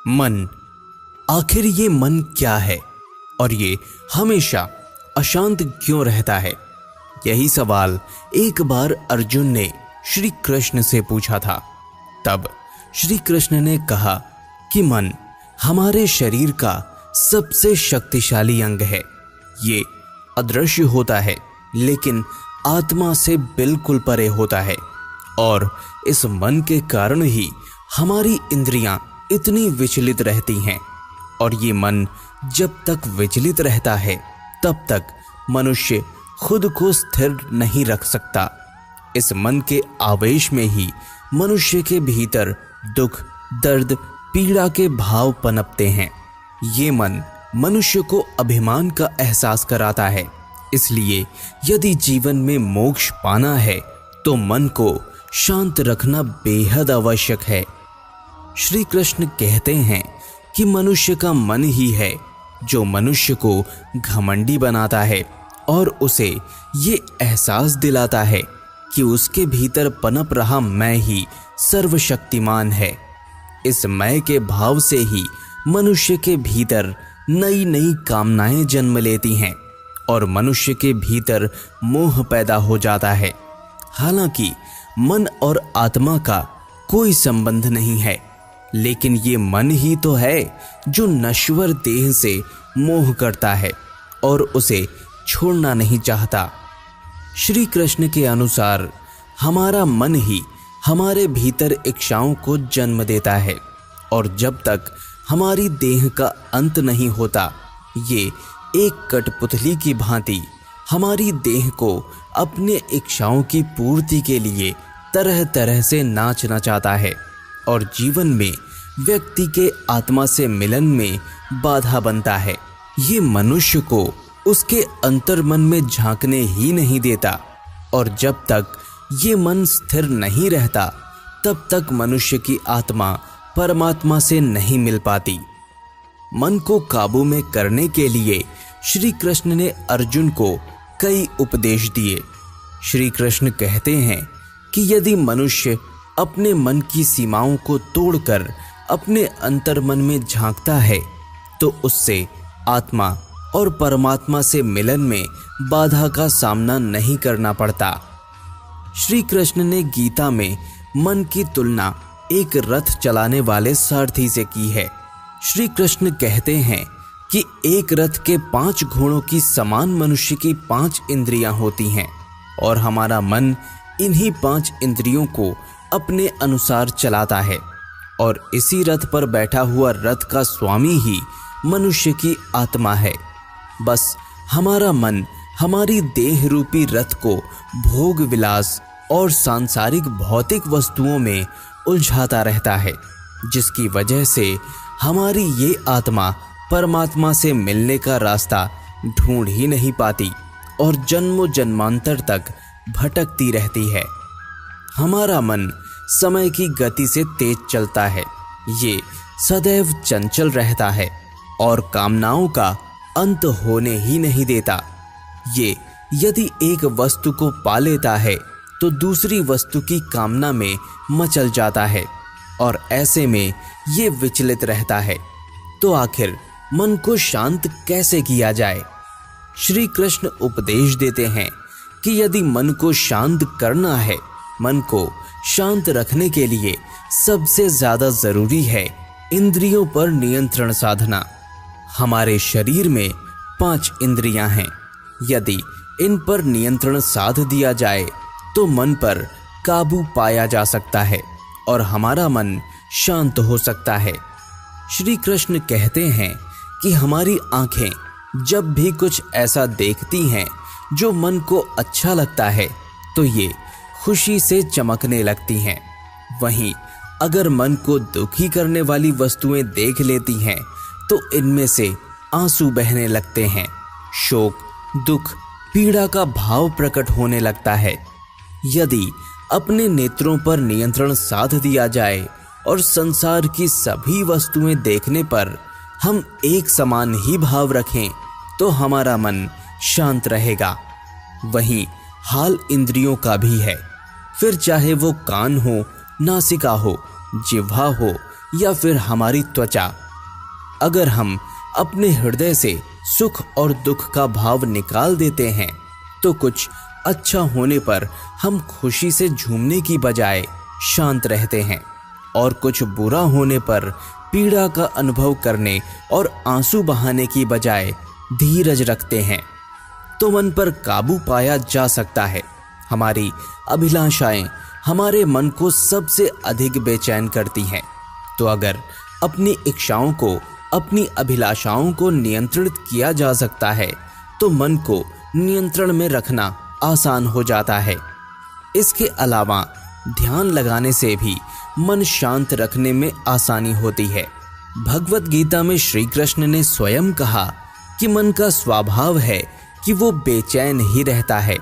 मन, आखिर ये मन क्या है और ये हमेशा अशांत क्यों रहता है? यही सवाल एक बार अर्जुन ने श्री कृष्ण से पूछा था। तब श्री कृष्ण ने कहा कि मन हमारे शरीर का सबसे शक्तिशाली अंग है। ये अदृश्य होता है लेकिन आत्मा से बिल्कुल परे होता है और इस मन के कारण ही हमारी इंद्रियां इतनी विचलित रहती हैं। और ये मन जब तक विचलित रहता है तब तक मनुष्य खुद को स्थिर नहीं रख सकता। इस मन के आवेश में ही मनुष्य के भीतर दुख, दर्द, पीड़ा के भाव पनपते हैं। ये मन मनुष्य को अभिमान का एहसास कराता है। इसलिए यदि जीवन में मोक्ष पाना है तो मन को शांत रखना बेहद आवश्यक है। श्री कृष्ण कहते हैं कि मनुष्य का मन ही है जो मनुष्य को घमंडी बनाता है और उसे ये एहसास दिलाता है कि उसके भीतर पनप रहा मैं ही सर्वशक्तिमान है। इस मैं के भाव से ही मनुष्य के भीतर नई नई कामनाएं जन्म लेती हैं और मनुष्य के भीतर मोह पैदा हो जाता है। हालांकि मन और आत्मा का कोई संबंध नहीं है, लेकिन ये मन ही तो है जो नश्वर देह से मोह करता है और उसे छोड़ना नहीं चाहता। श्री कृष्ण के अनुसार हमारा मन ही हमारे भीतर इच्छाओं को जन्म देता है और जब तक हमारी देह का अंत नहीं होता, ये एक कठपुतली की भांति हमारी देह को अपने इच्छाओं की पूर्ति के लिए तरह तरह से नाचना चाहता है और जीवन में व्यक्ति के आत्मा से मिलन में बाधा बनता है। ये मनुष्य को उसके अंतर्मन में झांकने ही नहीं देता और जब तक ये मन स्थिर नहीं रहता तब तक मनुष्य की आत्मा परमात्मा से नहीं मिल पाती। मन को काबू में करने के लिए श्री कृष्ण ने अर्जुन को कई उपदेश दिए। श्री कृष्ण कहते हैं कि यदि मनुष्य अपने मन की सीमाओं को तोड़कर अपने अंतर्मन में झांकता है तो उससे आत्मा और परमात्मा से मिलन में बाधा का सामना नहीं करना पड़ता। श्री कृष्ण ने गीता में मन की तुलना एक रथ चलाने वाले सारथी से की है। श्री कृष्ण कहते हैं कि एक रथ के 5 घोड़ों की समान मनुष्य की 5 इंद्रियां होती हैं और हमारा मन इन्हीं 5 इंद्रियों को अपने अनुसार चलाता है और इसी रथ पर बैठा हुआ रथ का स्वामी ही मनुष्य की आत्मा है। बस हमारा मन हमारी देह रूपी रथ को भोग विलास और सांसारिक भौतिक वस्तुओं में उलझाता रहता है, जिसकी वजह से हमारी ये आत्मा परमात्मा से मिलने का रास्ता ढूंढ ही नहीं पाती और जन्मों जन्मांतर तक भटकती रहती है। हमारा मन समय की गति से तेज चलता है, ये सदैव चंचल रहता है और कामनाओं का अंत होने ही नहीं देता। ये यदि एक वस्तु को पा लेता है तो दूसरी वस्तु की कामना में मचल जाता है और ऐसे में ये विचलित रहता है। तो आखिर मन को शांत कैसे किया जाए? श्री कृष्ण उपदेश देते हैं कि यदि मन को शांत करना है, मन को शांत रखने के लिए सबसे ज्यादा जरूरी है इंद्रियों पर नियंत्रण साधना। हमारे शरीर में 5 इंद्रियां हैं। यदि इन पर नियंत्रण साध दिया जाए तो मन पर काबू पाया जा सकता है और हमारा मन शांत हो सकता है। श्री कृष्ण कहते हैं कि हमारी आंखें जब भी कुछ ऐसा देखती हैं जो मन को अच्छा लगता है तो ये खुशी से चमकने लगती हैं। वहीं अगर मन को दुखी करने वाली वस्तुएं देख लेती हैं तो इनमें से आंसू बहने लगते हैं, शोक, दुख, पीड़ा का भाव प्रकट होने लगता है। यदि अपने नेत्रों पर नियंत्रण साध दिया जाए और संसार की सभी वस्तुएं देखने पर हम एक समान ही भाव रखें तो हमारा मन शांत रहेगा। वहीं हाल इंद्रियों का भी है, फिर चाहे वो कान हो, नासिका हो, जिह्वा हो या फिर हमारी त्वचा। अगर हम अपने हृदय से सुख और दुख का भाव निकाल देते हैं तो कुछ अच्छा होने पर हम खुशी से झूमने की बजाय शांत रहते हैं, और कुछ बुरा होने पर पीड़ा का अनुभव करने और आंसू बहाने की बजाय धीरज रखते हैं। तो मन पर काबू पाया जा सकता है। हमारी अभिलाषाएं हमारे मन को सबसे अधिक बेचैन करती हैं। तो अगर अपनी इच्छाओं को, अपनी अभिलाषाओं को नियंत्रित किया जा सकता है तो मन को नियंत्रण में रखना आसान हो जाता है। इसके अलावा ध्यान लगाने से भी मन शांत रखने में आसानी होती है। भगवत गीता में श्री कृष्ण ने स्वयं कहा कि मन का स्वभाव है कि वो बेचैन ही रहता है।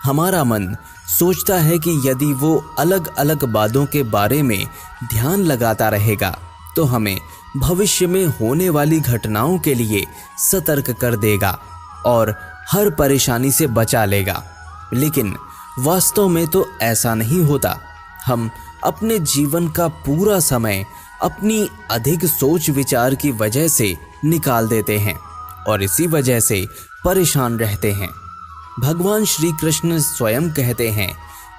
हमारा मन सोचता है कि यदि वो अलग अलग बातों के बारे में ध्यान लगाता रहेगा तो हमें भविष्य में होने वाली घटनाओं के लिए सतर्क कर देगा और हर परेशानी से बचा लेगा। लेकिन वास्तव में तो ऐसा नहीं होता। हम अपने जीवन का पूरा समय अपनी अधिक सोच विचार की वजह से निकाल देते हैं और इसी वजह से परेशान रहते हैं। भगवान श्री कृष्ण स्वयं कहते हैं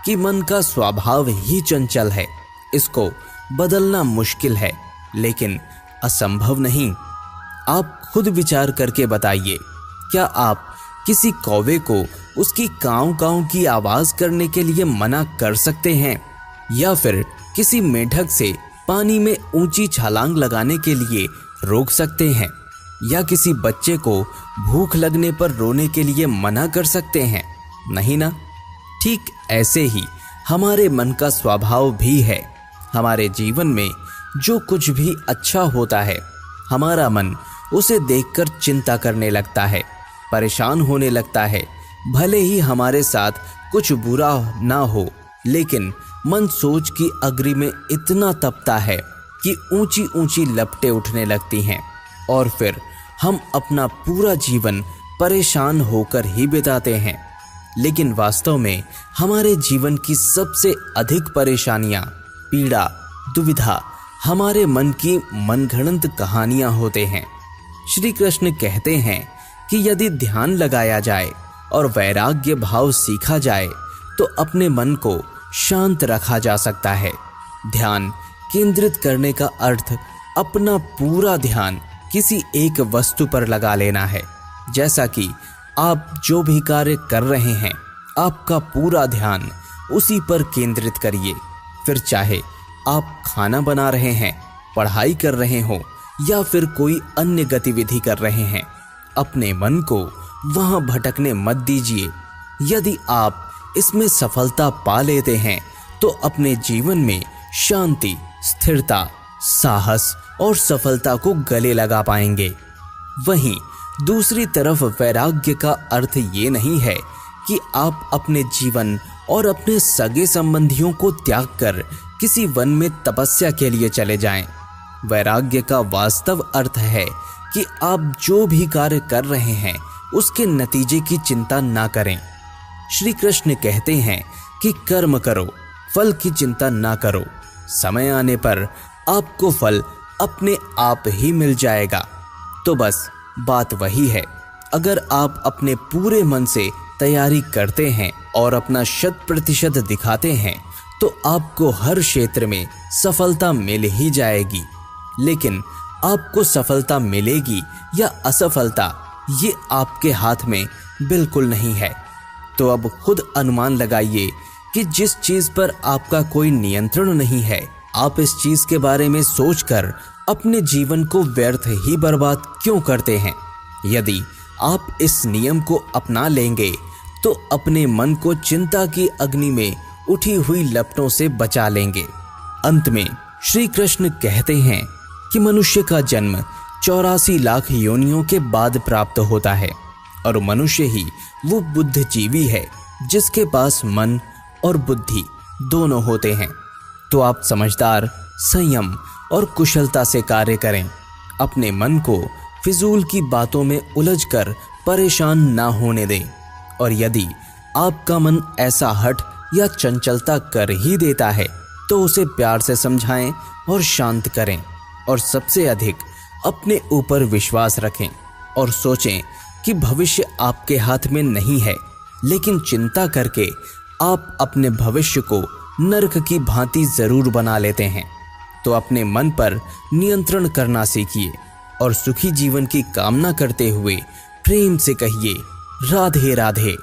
कि मन का स्वभाव ही चंचल है, इसको बदलना मुश्किल है लेकिन असंभव नहीं। आप खुद विचार करके बताइए, क्या आप किसी कौवे को उसकी काऊ काऊ की आवाज करने के लिए मना कर सकते हैं, या फिर किसी मेढक से पानी में ऊंची छलांग लगाने के लिए रोक सकते हैं, या किसी बच्चे को भूख लगने पर रोने के लिए मना कर सकते हैं? नहीं ना। ठीक ऐसे ही हमारे मन का स्वभाव भी है। हमारे जीवन में जो कुछ भी अच्छा होता है, हमारा मन उसे देखकर चिंता करने लगता है, परेशान होने लगता है। भले ही हमारे साथ कुछ बुरा ना हो, लेकिन मन सोच की अग्नि में इतना तपता है कि ऊंची ऊंची लपटें उठने लगती हैं और फिर हम अपना पूरा जीवन परेशान होकर ही बिताते हैं। लेकिन वास्तव में हमारे जीवन की सबसे अधिक परेशानियां, पीड़ा, दुविधा हमारे मन की मनगढ़ंत कहानियां होते हैं। श्री कृष्ण कहते हैं कि यदि ध्यान लगाया जाए और वैराग्य भाव सीखा जाए तो अपने मन को शांत रखा जा सकता है। ध्यान केंद्रित करने का अर्थ अपना पूरा ध्यान किसी एक वस्तु पर लगा लेना है। जैसा कि आप जो भी कार्य कर रहे हैं, आपका पूरा ध्यान उसी पर केंद्रित करिए। फिर चाहे आप खाना बना रहे हैं, पढ़ाई कर रहे हो या फिर कोई अन्य गतिविधि कर रहे हैं, अपने मन को वहां भटकने मत दीजिए। यदि आप इसमें सफलता पा लेते हैं तो अपने जीवन में शांति, स्थिरता, साहस और सफलता को गले लगा पाएंगे। वहीं दूसरी तरफ वैराग्य का अर्थ ये नहीं है कि आप अपने जीवन और अपने सगे संबंधियों को त्याग कर किसी वन में तपस्या के लिए चले जाएं। वैराग्य का वास्तव अर्थ है कि आप जो भी कार्य कर रहे हैं उसके नतीजे की चिंता ना करें। श्री कृष्ण कहते हैं कि कर्म करो, फल की चिंता ना करो। समय आने पर आपको फल अपने आप ही मिल जाएगा। तो बस बात वही है, अगर आप अपने पूरे मन से तैयारी करते हैं और अपना 100% दिखाते हैं तो आपको हर क्षेत्र में सफलता मिल ही जाएगी। लेकिन आपको सफलता मिलेगी या असफलता, ये आपके हाथ में बिल्कुल नहीं है। तो अब खुद अनुमान लगाइए कि जिस चीज पर आपका कोई नियंत्रण नहीं है, आप इस चीज के बारे में सोचकर अपने जीवन को व्यर्थ ही बर्बाद क्यों करते हैं। यदि आप इस नियम को अपना लेंगे तो अपने मन को चिंता की अग्नि में उठी हुई लपटों से बचा लेंगे। अंत में श्री कृष्ण कहते हैं कि मनुष्य का जन्म 84 लाख योनियों के बाद प्राप्त होता है और मनुष्य ही वो बुद्धिजीवी है जिसके पास मन और बुद्धि दोनों होते हैं। तो आप समझदार, संयम और कुशलता से कार्य करें। अपने मन को फिजूल की बातों में उलझकर परेशान ना होने दें। और यदि आपका मन ऐसा हठ या चंचलता कर ही देता है तो उसे प्यार से समझाएं और शांत करें और सबसे अधिक अपने ऊपर विश्वास रखें और सोचें कि भविष्य आपके हाथ में नहीं है, लेकिन चिंता करके आप अपने भविष्य को नरक की भांति जरूर बना लेते हैं। तो अपने मन पर नियंत्रण करना सीखिए और सुखी जीवन की कामना करते हुए प्रेम से कहिए राधे राधे।